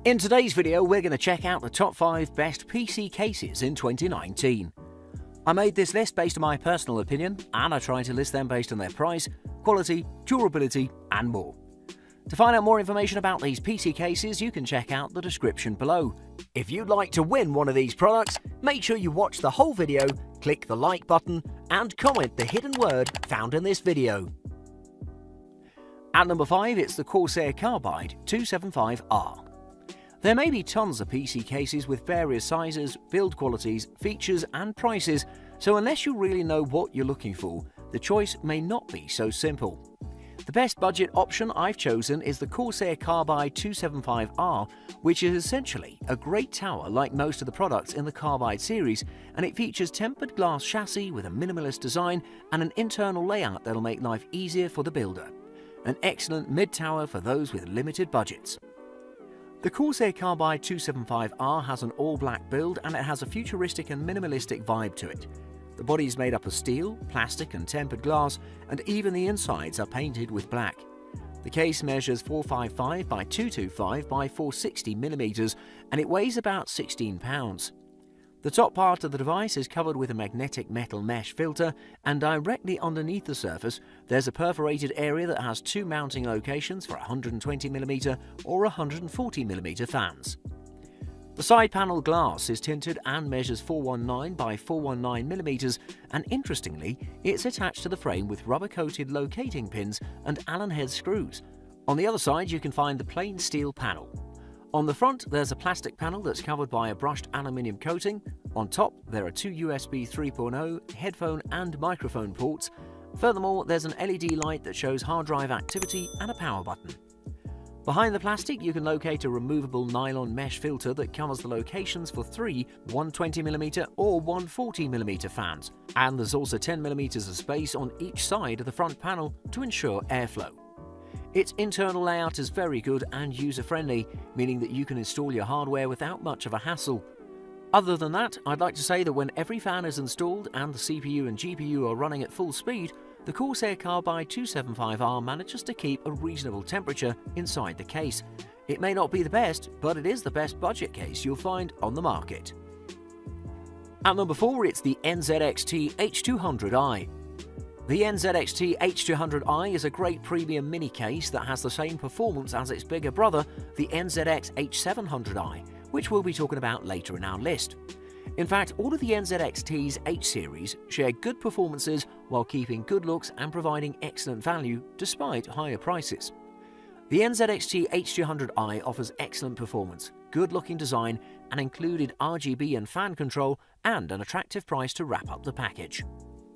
In today's video, we're going to check out the top 5 best PC cases in 2019. I made this list based on my personal opinion, and I try to list them based on their price, quality, durability, and more. To find out more information about these PC cases, you can check out the description below. If you'd like to win one of these products, make sure you watch the whole video, click the like button, and comment the hidden word found in this video. At number 5, it's the Corsair Carbide 275R. There may be tons of PC cases with various sizes, build qualities, features, and prices, so unless you really know what you're looking for, the choice may not be so simple. The best budget option I've chosen is the Corsair Carbide 275R, which is essentially a great tower like most of the products in the Carbide series, and it features tempered glass chassis with a minimalist design and an internal layout that'll make life easier for the builder. An excellent mid-tower for those with limited budgets. The Corsair Carbide 275R has an all-black build, and it has a futuristic and minimalistic vibe to it. The body is made up of steel, plastic and tempered glass, and even the insides are painted with black. The case measures 455 by 225 by 460 mm, and it weighs about 16 pounds. The top part of the device is covered with a magnetic metal mesh filter, and directly underneath the surface there's a perforated area that has 2 mounting locations for 120mm or 140mm fans. The side panel glass is tinted and measures 419 by 419mm, and interestingly, it's attached to the frame with rubber-coated locating pins and Allen head screws. On the other side you can find the plain steel panel. On the front, there's a plastic panel that's covered by a brushed aluminium coating. On top, there are 2 USB 3.0 headphone and microphone ports. Furthermore, there's an LED light that shows hard drive activity and a power button. Behind the plastic, you can locate a removable nylon mesh filter that covers the locations for 3 120mm or 140mm fans. And there's also 10mm of space on each side of the front panel to ensure airflow. Its internal layout is very good and user-friendly, meaning that you can install your hardware without much of a hassle. Other than that, I'd like to say that when every fan is installed and the CPU and GPU are running at full speed, the Corsair Carbide 275R manages to keep a reasonable temperature inside the case. It may not be the best, but it is the best budget case you'll find on the market. At number 4, it's the NZXT H200i. The NZXT H200i is a great premium mini case that has the same performance as its bigger brother, the NZX H700i, which we'll be talking about later in our list. In fact, all of the NZXT's H series share good performances while keeping good looks and providing excellent value despite higher prices. The NZXT H200i offers excellent performance, good-looking design, and included RGB and fan control, and an attractive price to wrap up the package.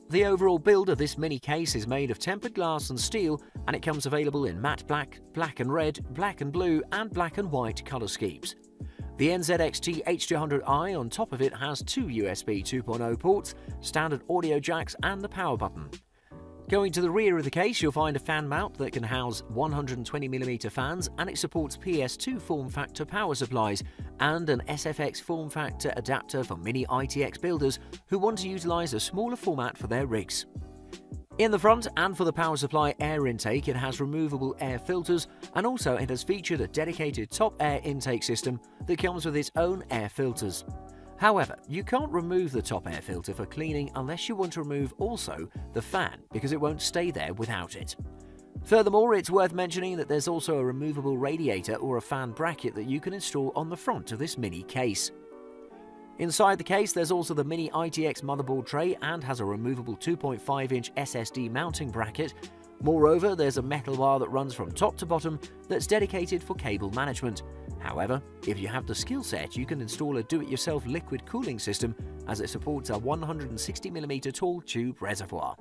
The overall build of this mini case is made of tempered glass and steel, and it comes available in matte black, black and red, black and blue, and black and white color schemes. The NZXT H200i on top of it has 2 USB 2.0 ports, standard audio jacks, and the power button. Going to the rear of the case, you'll find a fan mount that can house 120mm fans, and it supports PS2 form factor power supplies and an SFX form factor adapter for mini ITX builders who want to utilize a smaller format for their rigs. In the front and for the power supply air intake, it has removable air filters, and also it has featured a dedicated top air intake system that comes with its own air filters. However, you can't remove the top air filter for cleaning unless you want to remove also the fan, because it won't stay there without it. Furthermore, it's worth mentioning that there's also a removable radiator or a fan bracket that you can install on the front of this mini case. Inside the case, there's also the mini ITX motherboard tray and has a removable 2.5-inch SSD mounting bracket. Moreover, there's a metal bar that runs from top to bottom that's dedicated for cable management. However, if you have the skill set, you can install a do-it-yourself liquid cooling system, as it supports a 160mm tall tube reservoir.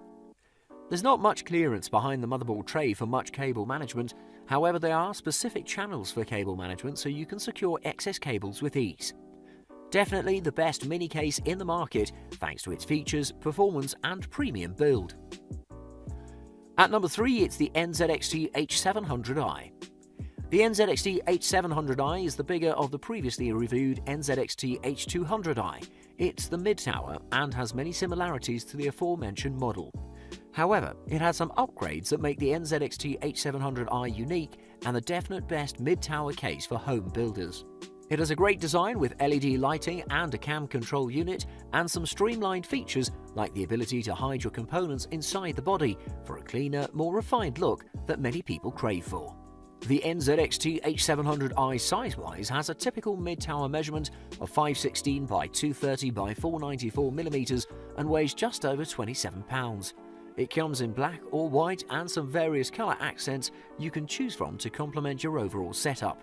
There's not much clearance behind the motherboard tray for much cable management. However, there are specific channels for cable management, so you can secure excess cables with ease. Definitely the best mini case in the market, thanks to its features, performance, and premium build. At number 3, it's the NZXT H700i. The NZXT H700i is the bigger of the previously reviewed NZXT H200i. It's the mid-tower and has many similarities to the aforementioned model. However, it has some upgrades that make the NZXT H700i unique and the definite best mid-tower case for home builders. It has a great design with LED lighting and a cam control unit, and some streamlined features like the ability to hide your components inside the body for a cleaner, more refined look that many people crave for. The NZXT H700i size-wise has a typical mid-tower measurement of 516 by 230 by 494mm and weighs just over 27 pounds. It comes in black or white and some various colour accents you can choose from to complement your overall setup.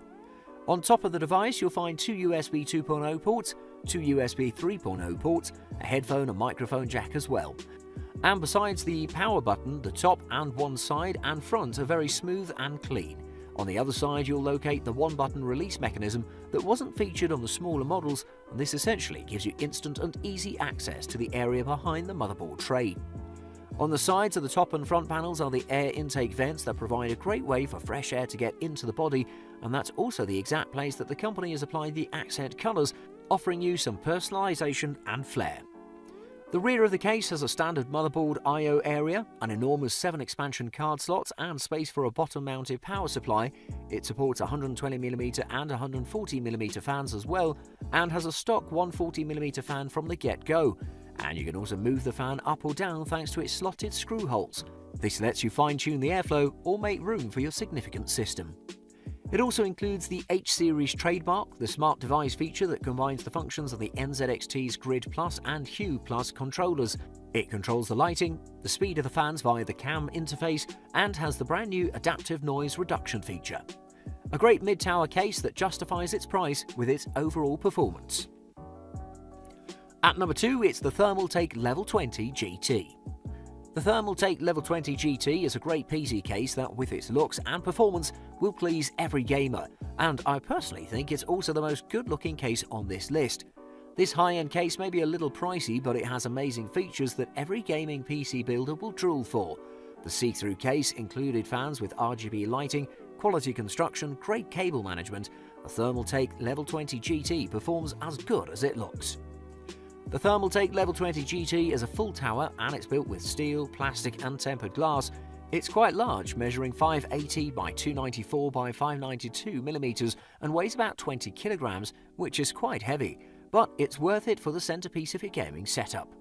On top of the device, you'll find two USB 2.0 ports, two USB 3.0 ports, a headphone and microphone jack as well. And besides the power button, the top and one side and front are very smooth and clean. On the other side, you'll locate the one-button release mechanism that wasn't featured on the smaller models, and this essentially gives you instant and easy access to the area behind the motherboard tray. On the sides of the top and front panels are the air intake vents that provide a great way for fresh air to get into the body, and that's also the exact place that the company has applied the accent colours, offering you some personalisation and flair. The rear of the case has a standard motherboard I/O area, an enormous 7 expansion card slots and space for a bottom-mounted power supply. It supports 120mm and 140mm fans as well, and has a stock 140mm fan from the get-go. And you can also move the fan up or down thanks to its slotted screw holes. This lets you fine-tune the airflow or make room for your significant system. It also includes the H-Series trademark, the smart device feature that combines the functions of the NZXT's Grid Plus and Hue Plus controllers. It controls the lighting, the speed of the fans via the CAM interface, and has the brand new adaptive noise reduction feature. A great mid-tower case that justifies its price with its overall performance. At number 2, it's the Thermaltake Level 20 GT. The Thermaltake Level 20 GT is a great PC case that, with its looks and performance, will please every gamer, and I personally think it's also the most good-looking case on this list. This high-end case may be a little pricey, but it has amazing features that every gaming PC builder will drool for. The see-through case included fans with RGB lighting, quality construction, great cable management. The Thermaltake Level 20 GT performs as good as it looks. The Thermaltake Level 20 GT is a full tower and it's built with steel, plastic and tempered glass. It's quite large, measuring 580 by 294 by 592mm and weighs about 20 kilograms, which is quite heavy, but it's worth it for the centerpiece of your gaming setup.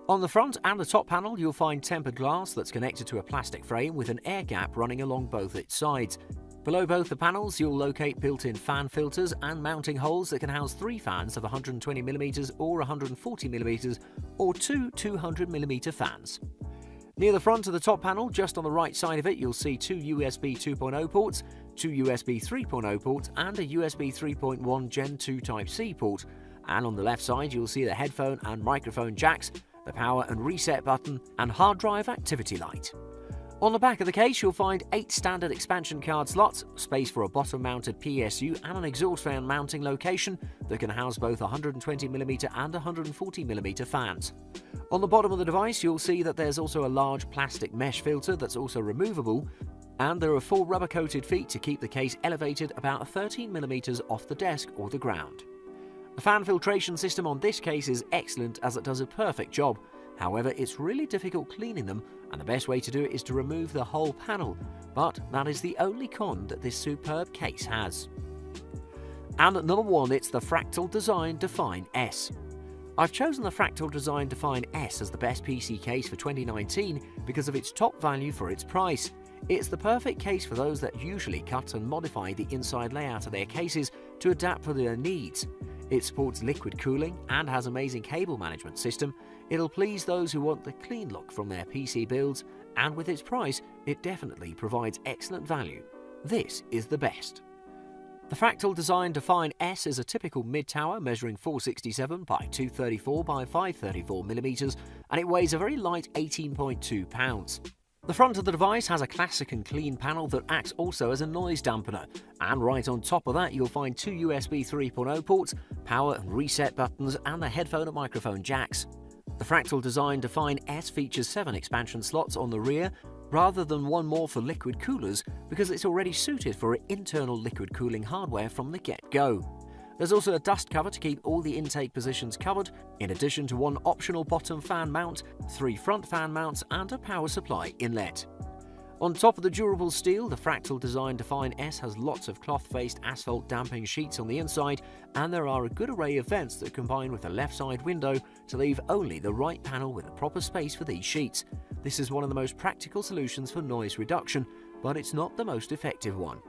On the front and the top panel, you'll find tempered glass that's connected to a plastic frame with an air gap running along both its sides. Below both the panels, you'll locate built-in fan filters and mounting holes that can house 3 fans of 120mm or 140mm or two 200mm fans. Near the front of the top panel, just on the right side of it, you'll see 2 USB 2.0 ports, 2 USB 3.0 ports and a USB 3.1 Gen 2 Type-C port. And on the left side, you'll see the headphone and microphone jacks, the power and reset button and hard drive activity light. On the back of the case, you'll find 8 standard expansion card slots, space for a bottom-mounted PSU and an exhaust fan mounting location that can house both 120mm and 140mm fans. On the bottom of the device, you'll see that there's also a large plastic mesh filter that's also removable, and there are 4 rubber-coated feet to keep the case elevated about 13mm off the desk or the ground. The fan filtration system on this case is excellent as it does a perfect job. However, it's really difficult cleaning them, and the best way to do it is to remove the whole panel, but that is the only con that this superb case has. And at number 1, it's the Fractal Design Define S. I've chosen the Fractal Design Define S as the best PC case for 2019 because of its top value for its price. It's the perfect case for those that usually cut and modify the inside layout of their cases to adapt for their needs. It supports liquid cooling and has amazing cable management system. It'll please those who want the clean look from their PC builds, and with its price, it definitely provides excellent value. This is the best. The Fractal Design Define S is a typical mid-tower measuring 467 by 234 by 534mm, and it weighs a very light 18.2 pounds. The front of the device has a classic and clean panel that acts also as a noise dampener, and right on top of that you'll find 2 USB 3.0 ports, power and reset buttons and the headphone and microphone jacks. The Fractal Design Define S features 7 expansion slots on the rear, rather than 1 more for liquid coolers because it's already suited for internal liquid cooling hardware from the get-go. There's also a dust cover to keep all the intake positions covered, in addition to one optional bottom fan mount, 3 front fan mounts and a power supply inlet. On top of the durable steel, the Fractal Design Define S has lots of cloth-faced asphalt damping sheets on the inside, and there are a good array of vents that combine with a left side window to leave only the right panel with a proper space for these sheets. This is one of the most practical solutions for noise reduction, but it's not the most effective one.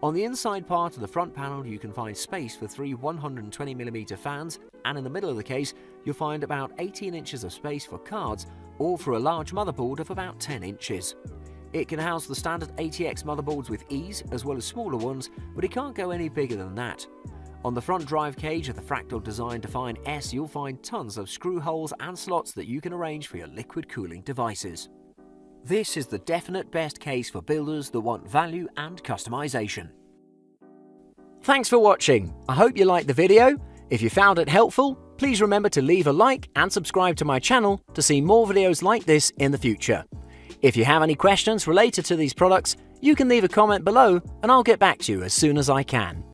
On the inside part of the front panel, you can find space for 3 120mm fans, and in the middle of the case, you'll find about 18 inches of space for cards, or for a large motherboard of about 10 inches. It can house the standard ATX motherboards with ease, as well as smaller ones, but it can't go any bigger than that. On the front drive cage of the Fractal Design Define S, you'll find tons of screw holes and slots that you can arrange for your liquid cooling devices. This is the definite best case for builders that want value and customization. Thanks for watching. I hope you liked the video. If you found it helpful, please remember to leave a like and subscribe to my channel to see more videos like this in the future. If you have any questions related to these products, you can leave a comment below and I'll get back to you as soon as I can.